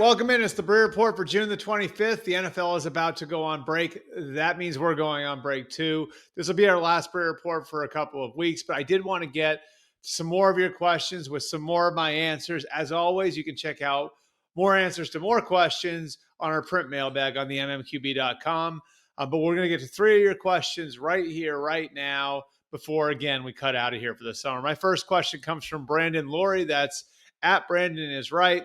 Welcome in. It's the Breer Report for June the 25th. The NFL is about to go on break. That means we're going on break too. This will be our last Breer Report for a couple of weeks, but I did want to get some more of your questions with some more of my answers. As always, you can check out more answers to more questions on our print mailbag on the mmqb.com. But we're going to get to three of your questions right here, right now, before, again, we cut out of here for the summer. My first question comes from Brandon Laurie. That's at Brandon is right.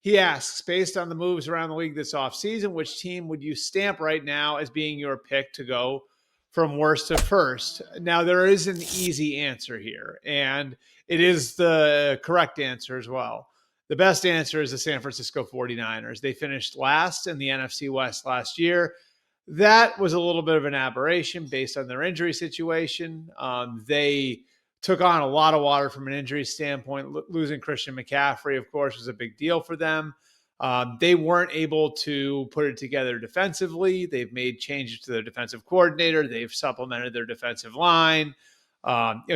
He asks, based on the moves around the league this offseason, which team would you stamp right now as being your pick to go from worst to first? Now, there is an easy answer here, and it is the correct answer as well. The best answer is the San Francisco 49ers. They finished last in the NFC West last year. That was a little bit of an aberration based on their injury situation. They took on a lot of water from an injury standpoint. Losing Christian McCaffrey, of course, was a big deal for them. They weren't able to put it together defensively. They've made changes to their defensive coordinator. They've supplemented their defensive line.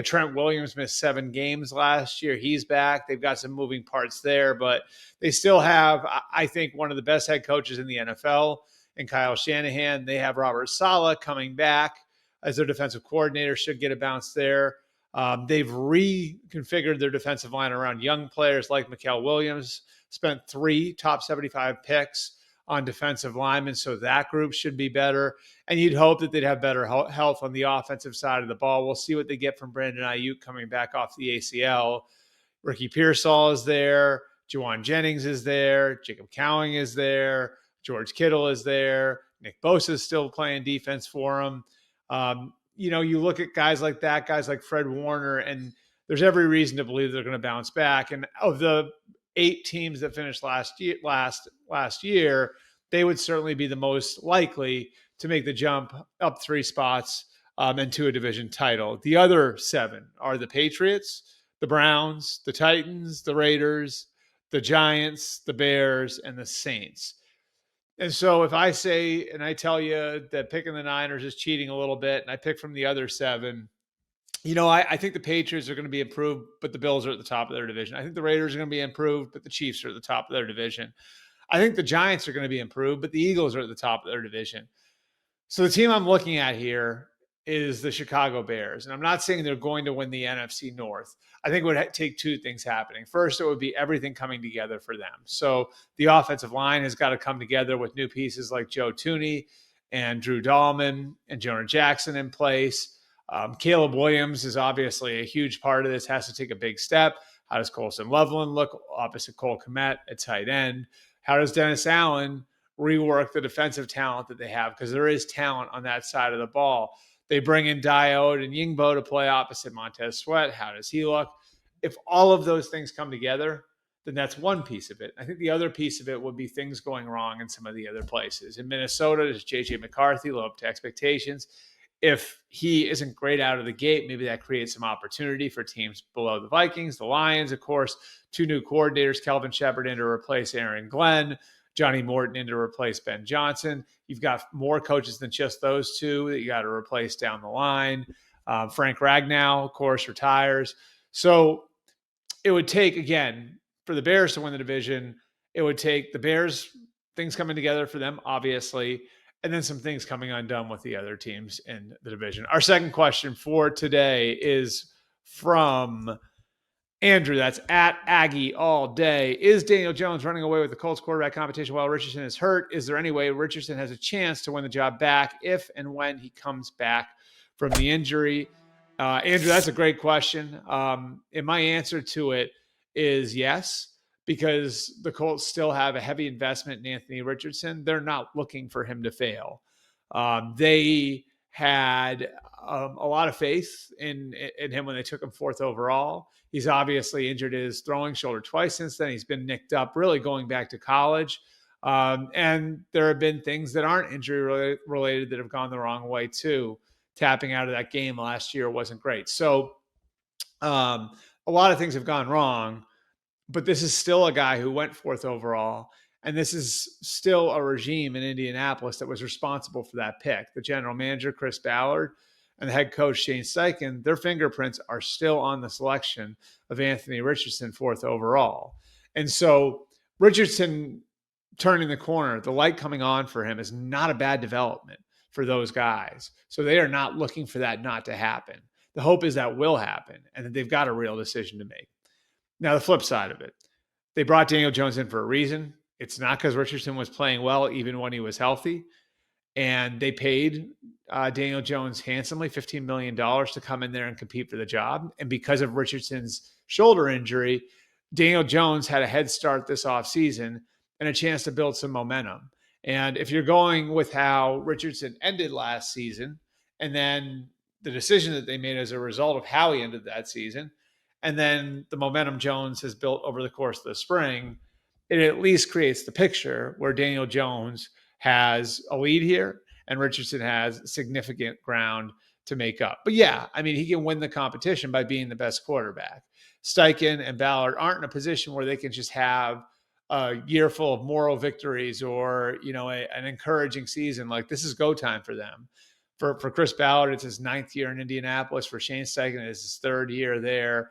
Trent Williams missed 7 games last year. He's back. They've got some moving parts there, but they still have, I think, one of the best head coaches in the NFL in Kyle Shanahan. They have Robert Saleh coming back as their defensive coordinator. Should get a bounce there. They've reconfigured their defensive line around young players like Mikael Williams, spent 3 top 75 picks on defensive linemen, so that group should be better. And you'd hope that they'd have better health on the offensive side of the ball. We'll see what they get from Brandon Ayuk coming back off the ACL. Ricky Pearsall is there. Juwan Jennings is there. Jacob Cowing is there. George Kittle is there. Nick Bosa is still playing defense for him. You look at guys like that, guys like Fred Warner, and there's every reason to believe they're going to bounce back. And of the 8 teams that finished last year, they would certainly be the most likely to make the jump up 3 spots into a division title. The other 7 are the Patriots, the Browns, the Titans, the Raiders, the Giants, the Bears, and the Saints. And so if I say, and I tell you that picking the Niners is cheating a little bit, and I pick from the other 7, I think the Patriots are going to be improved, but the Bills are at the top of their division. I think the Raiders are going to be improved, but the Chiefs are at the top of their division. I think the Giants are going to be improved, but the Eagles are at the top of their division. So the team I'm looking at here is the Chicago Bears. And I'm not saying they're going to win the NFC North. I think it would take 2 things happening. First, it would be everything coming together for them. So the offensive line has got to come together with new pieces like Joe Thuney and Drew Dahlman and Jonah Jackson in place. Caleb Williams is obviously a huge part of this, has to take a big step. How does Colson Loveland look opposite Cole Kmet at tight end? How does Dennis Allen rework the defensive talent that they have? Because there is talent on that side of the ball. They bring in Diode and Yingbo to play opposite Montez Sweat. How does he look? If all of those things come together, then that's one piece of it. I think the other piece of it would be things going wrong in some of the other places. In Minnesota, does J.J. McCarthy live up to expectations? If he isn't great out of the gate, maybe that creates some opportunity for teams below the Vikings, the Lions, of course, 2 new coordinators, Kelvin Shepard in to replace Aaron Glenn, Johnny Morton in to replace Ben Johnson. You've got more coaches than just those 2 that you got to replace down the line. Frank Ragnow, of course, retires. So it would take, again, for the Bears to win the division, it would take the Bears, things coming together for them, obviously, and then some things coming undone with the other teams in the division. Our second question for today is from Andrew. That's at Aggie all day. Is Daniel Jones running away with the Colts quarterback competition while Richardson is hurt? Is there any way Richardson has a chance to win the job back if and when he comes back from the injury? Andrew, that's a great question. And my answer to it is yes, because the Colts still have a heavy investment in Anthony Richardson. They're not looking for him to fail. They had a lot of faith in him when they took him 4th overall. He's obviously injured his throwing shoulder twice since then. He's been nicked up really going back to college. And there have been things that aren't injury related that have gone the wrong way too. Tapping out of that game last year wasn't great. So a lot of things have gone wrong, but this is still a guy who went 4th overall. And this is still a regime in Indianapolis that was responsible for that pick. The general manager, Chris Ballard, and the head coach, Shane Steichen, their fingerprints are still on the selection of Anthony Richardson 4th overall. And so Richardson turning the corner, the light coming on for him is not a bad development for those guys. So they are not looking for that not to happen. The hope is that will happen and that they've got a real decision to make. Now, the flip side of it, they brought Daniel Jones in for a reason. It's not because Richardson was playing well, even when he was healthy. And they paid Daniel Jones handsomely, $15 million to come in there and compete for the job. And because of Richardson's shoulder injury, Daniel Jones had a head start this offseason and a chance to build some momentum. And if you're going with how Richardson ended last season, and then the decision that they made as a result of how he ended that season, and then the momentum Jones has built over the course of the spring, it at least creates the picture where Daniel Jones has a lead here and Richardson has significant ground to make up. But yeah, I mean, he can win the competition by being the best quarterback. Steichen and Ballard aren't in a position where they can just have a year full of moral victories or, an encouraging season. Like, this is go time for them. For Chris Ballard, it's his 9th year in Indianapolis. For Shane Steichen, it's his 3rd year there.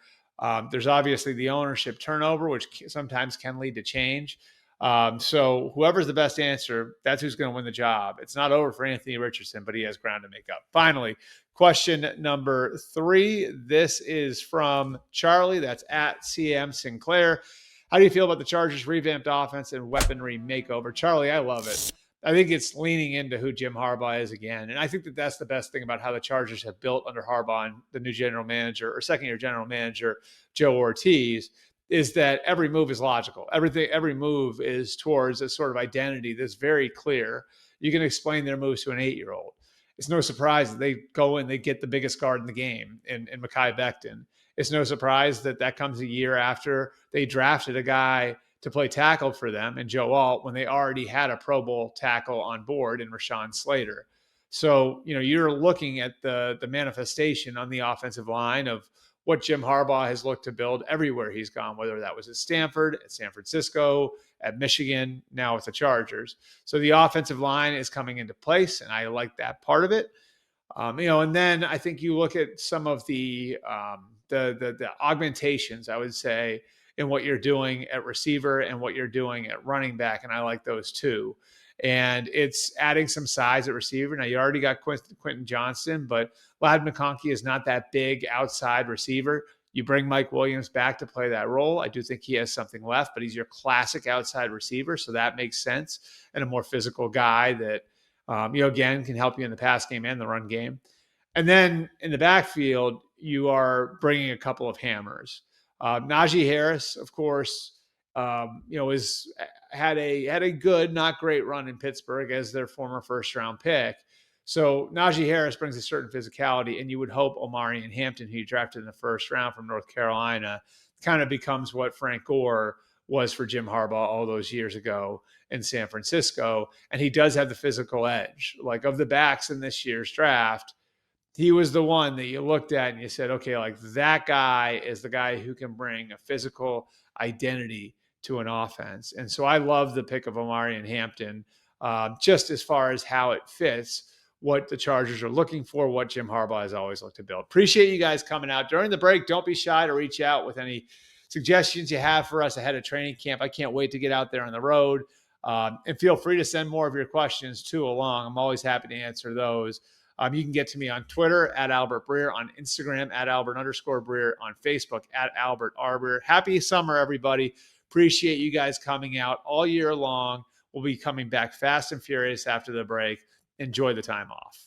There's obviously the ownership turnover, which sometimes can lead to change. So whoever's the best answer, that's who's going to win the job. It's not over for Anthony Richardson, but he has ground to make up. Finally, question number 3. This is from Charlie. That's at CM Sinclair. How do you feel about the Chargers' revamped offense and weaponry makeover? Charlie, I love it. I think it's leaning into who Jim Harbaugh is again. And I think that that's the best thing about how the Chargers have built under Harbaugh and the new general manager or second-year general manager, Joe Ortiz, is that every move is logical. Every move is towards a sort of identity that's very clear. You can explain their moves to an 8-year-old. It's no surprise that they go and they get the biggest guard in the game in Mekhi Becton. It's no surprise that that comes a year after they drafted a guy to play tackle for them and Joe Alt when they already had a Pro Bowl tackle on board in Rashawn Slater. So, you're looking at the manifestation on the offensive line of what Jim Harbaugh has looked to build everywhere he's gone, whether that was at Stanford, at San Francisco, at Michigan, now with the Chargers. So the offensive line is coming into place, and I like that part of it. And then I think you look at some of the augmentations, I would say, in what you're doing at receiver and what you're doing at running back, and I like those too. And it's adding some size at receiver. Now, you already got Quentin Johnston, but Ladd McConkey is not that big outside receiver. You bring Mike Williams back to play that role. I do think he has something left, but he's your classic outside receiver, so that makes sense. And a more physical guy that, again, can help you in the pass game and the run game. And then in the backfield, you are bringing a couple of hammers. Najee Harris, of course, had a good, not great run in Pittsburgh as their former first-round pick. So Najee Harris brings a certain physicality, and you would hope Omari and Hampton, who you drafted in the first round from North Carolina, kind of becomes what Frank Gore was for Jim Harbaugh all those years ago in San Francisco. And he does have the physical edge. Like, of the backs in this year's draft, he was the one that you looked at and you said, okay, like, that guy is the guy who can bring a physical identity to an offense. And so I love the pick of Omari and Hampton, just as far as how it fits what the Chargers are looking for, what Jim Harbaugh has always looked to build. Appreciate you guys coming out during the break. Don't be shy to reach out with any suggestions you have for us ahead of training camp. I can't wait to get out there on the road. And feel free to send more of your questions too along. I'm always happy to answer those. You can get to me on Twitter at Albert Breer, on Instagram at Albert_Breer, on Facebook at Albert R. Breer. Happy summer, everybody. Appreciate you guys coming out all year long. We'll be coming back fast and furious after the break. Enjoy the time off.